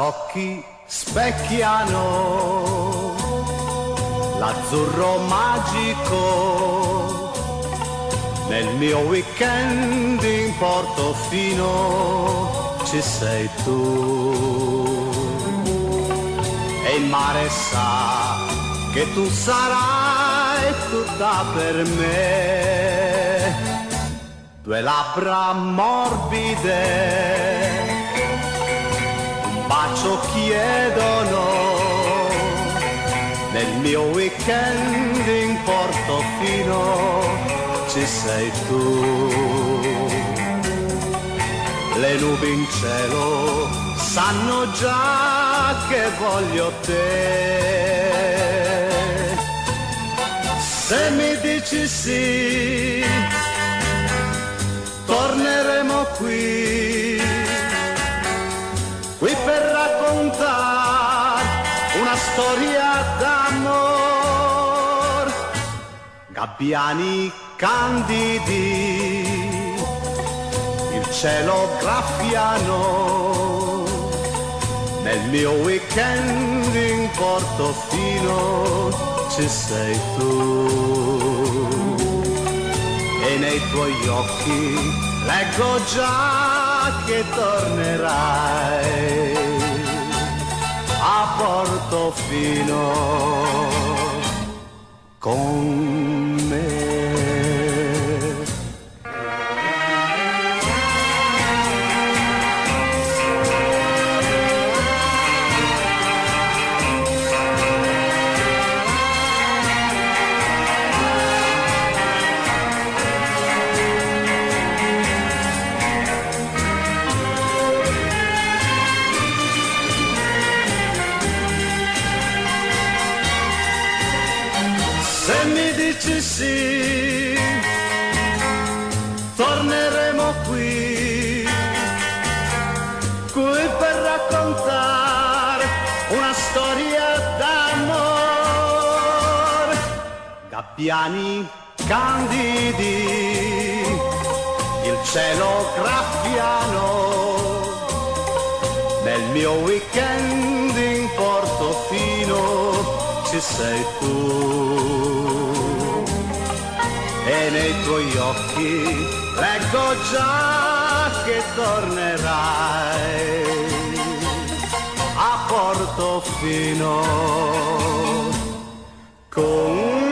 occhi specchiano l'azzurro magico nel mio weekend in Portofino ci sei tu e il mare sa che tu sarai tutta per me. Tue labbra morbide, un bacio chiedono, nel mio weekend in Portofino ci sei tu. Le nubi in cielo sanno già che voglio te. Se mi dici sì, torneremo qui per raccontare una storia d'amor. Gabbiani candidi, il cielo graffiano, nel mio weekend in Portofino ci sei tu. E nei tuoi occhi leggo già che tornerai a Portofino con me. Se mi dici sì, torneremo qui per raccontare una storia d'amor. Gabbiani candidi, il cielo graffiano, nel mio weekend in Portofino ci sei tu. E nei tuoi occhi leggo già che tornerai a Portofino con